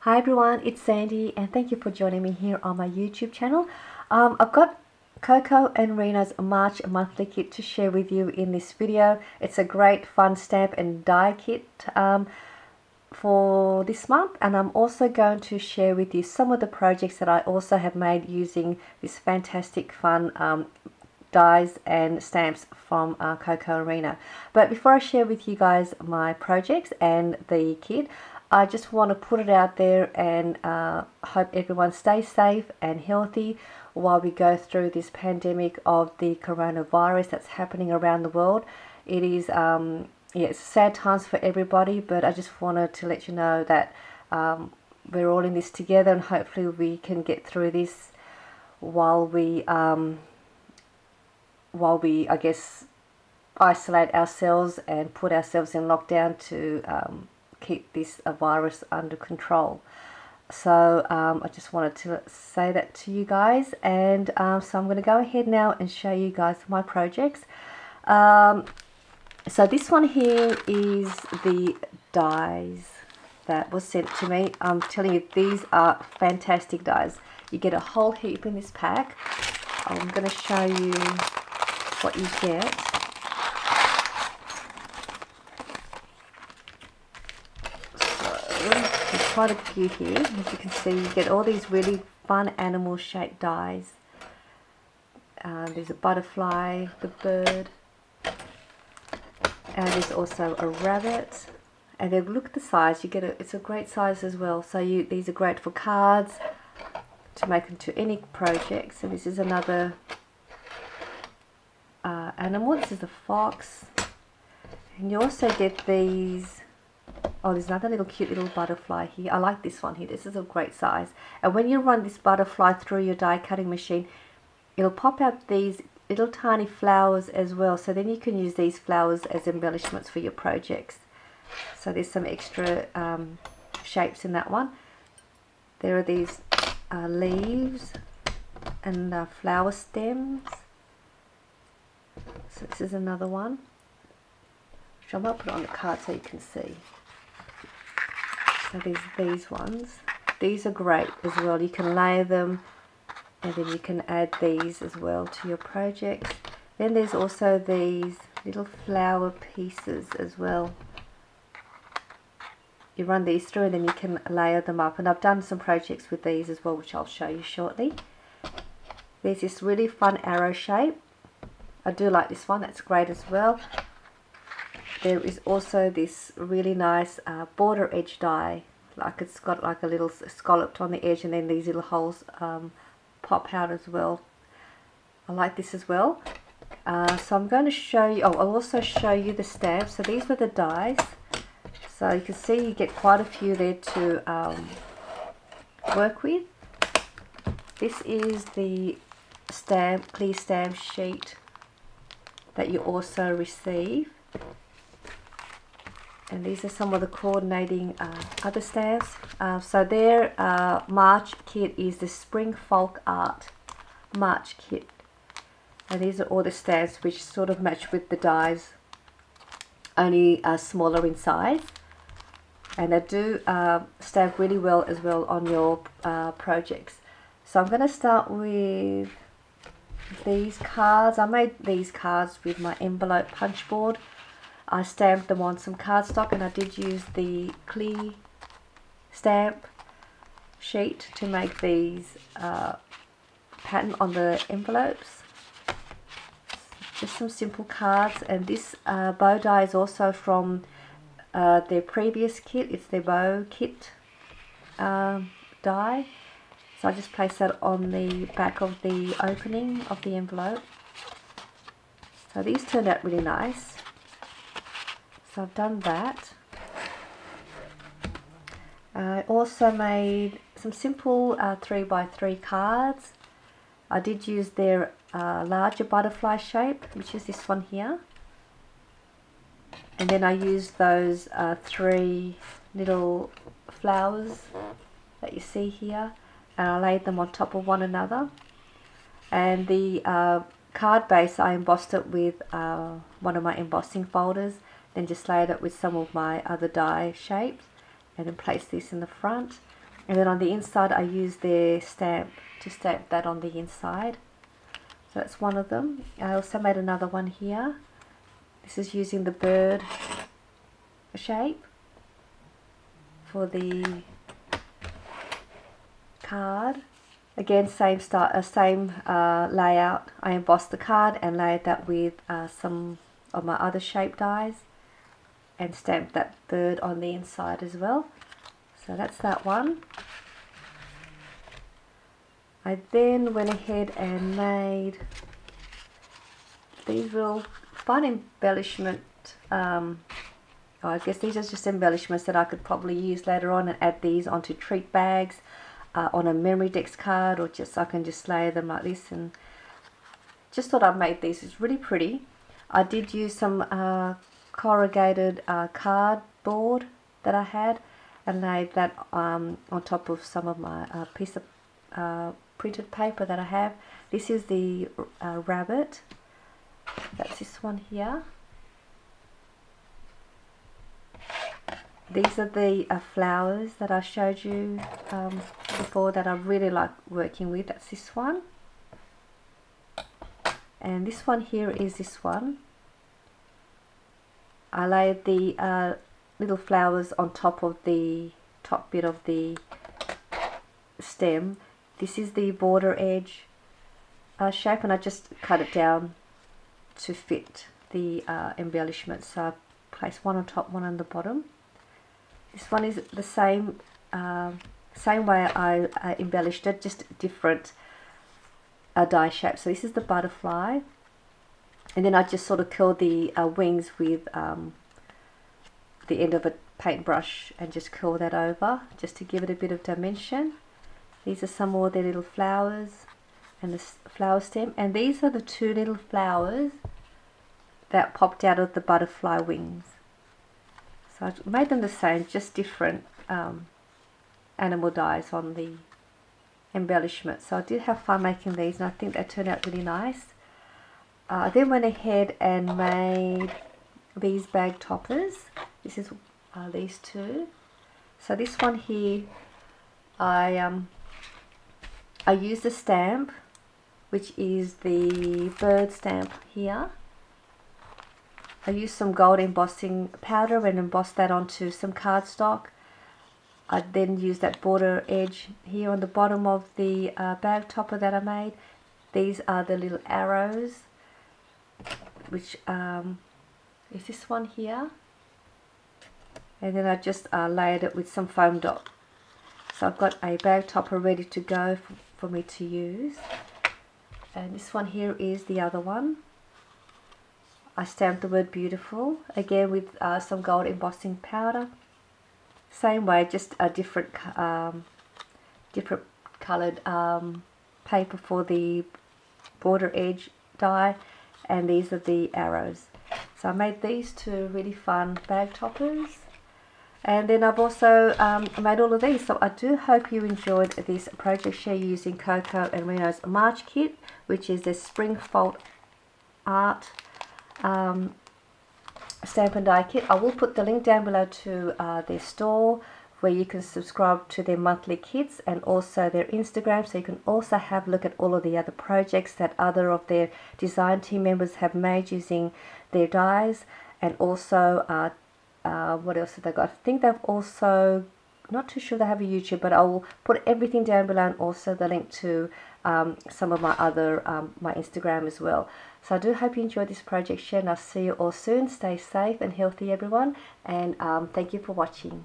Hi everyone, it's Sandy and thank you for joining me here on my YouTube channel. I've got COCO and Reno's March monthly kit to share with you in this video. It's a great fun stamp and die kit for this month, and I'm also going to share with you some of the projects that I also have made using this fantastic fun dies and stamps from COCO and Reno. But before I share with you guys my projects and the kit, I just want to put it out there and hope everyone stays safe and healthy while we go through this pandemic of the coronavirus that's happening around the world. It is it's sad times for everybody, but I just wanted to let you know that we're all in this together, and hopefully we can get through this while we I guess isolate ourselves and put ourselves in lockdown to keep this virus under control. So I just wanted to say that to you guys, and so I'm going to go ahead now and show you guys my projects. So this one here is the dies that was sent to me. I'm telling you, these are fantastic dies. You get a whole heap in this pack. I'm going to show you what you get. There's quite a few here. As you can see, you get all these really fun animal shaped dies. There's a butterfly, the bird, and there's also a rabbit. And then look at the size. You get it's a great size as well. So these are great for cards, to make into any project. So this is another animal. This is a fox, and you also get these. Oh, there's another little cute little butterfly here. I like this one here. This is a great size. And when you run this butterfly through your die cutting machine, it'll pop out these little tiny flowers as well. So then you can use these flowers as embellishments for your projects. So there's some extra shapes in that one. There are these leaves and flower stems. So this is another one. I might put it on the card so you can see. So there's these ones. These are great as well. You can layer them, and then you can add these as well to your project. Then there's also these little flower pieces as well. You run these through and then you can layer them up. And I've done some projects with these as well, which I'll show you shortly. There's this really fun arrow shape. I do like this one. That's great as well. There is also this really nice border edge die, like it's got like a little scalloped on the edge, and then these little holes pop out as well. I like this as well. So I'm going to show you, I'll also show you the stamps. So these were the dies. So you can see you get quite a few there to work with. This is the clear stamp sheet that you also receive. And these are some of the coordinating other stamps. So their March kit is the Spring Folk Art March kit. And these are all the stamps which sort of match with the dies, only smaller in size. And they do stamp really well as well on your projects. So I'm going to start with these cards. I made these cards with my envelope punch board. I stamped them on some cardstock, and I did use the clear stamp sheet to make these pattern on the envelopes. Just some simple cards, and this bow die is also from their previous kit. It's their bow kit die. So I just place that on the back of the opening of the envelope. So these turned out really nice. So I've done that. I also made some simple 3x3 cards. I did use their larger butterfly shape, which is this one here. And then I used those 3 little flowers that you see here, and I laid them on top of one another. And the card base, I embossed it with one of my embossing folders, then just layered it with some of my other die shapes, and then place this in the front. And then on the inside I use their stamp to stamp that on the inside. So that's one of them. I also made another one here. This is using the bird shape for the card. Again, same layout. I embossed the card and layered that with some of my other shape dies and stamped that bird on the inside as well. So that's that one. I then went ahead and made these real fun embellishment. I guess these are just embellishments that I could probably use later on and add these onto treat bags, on a memory dex card, or just I can just layer them like this. And just thought I'd made these. It's really pretty. I did use some corrugated cardboard that I had and laid that on top of some of my piece of printed paper that I have. This is the rabbit. That's this one here. These are the flowers that I showed you before that I really like working with. That's this one. And this one here is this one. I laid the little flowers on top of the top bit of the stem. This is the border edge shape, and I just cut it down to fit the embellishment. So I place one on top, one on the bottom. This one is the same way I embellished it, just different die shape. So this is the butterfly, and then I just sort of curled the wings with the end of a paintbrush and just curl that over just to give it a bit of dimension. These are some more of their little flowers and the flower stem, and these are the two little flowers that popped out of the butterfly wings. So I made them the same, just different animal dies on the embellishment. So I did have fun making these, and I think they turned out really nice. I then went ahead and made these bag toppers. This is these two. So this one here, I used a stamp, which is the bird stamp here. I used some gold embossing powder and embossed that onto some cardstock. I then used that border edge here on the bottom of the bag topper that I made. These are the little arrows, which is this one here. And then I just layered it with some foam dot. So I've got a bag topper ready to go for me to use. And this one here is the other one. I stamped the word beautiful again with some gold embossing powder. Same way, just a different coloured paper for the border edge die, and these are the arrows. So I made these two really fun bag toppers, and then I've also made all of these. So I do hope you enjoyed this project share using COCO and Reno's March kit, which is their spring fall art stamp and die kit. I will put the link down below to their store, where you can subscribe to their monthly kits, and also their Instagram, so you can also have a look at all of the other projects that other of their design team members have made using their dies. And also what else have they got? I think they've also, not too sure they have a YouTube, but I will put everything down below, and also the link to some of my other my Instagram as well. So I do hope you enjoyed this project share, and I'll see you all soon. Stay safe and healthy, everyone, and thank you for watching.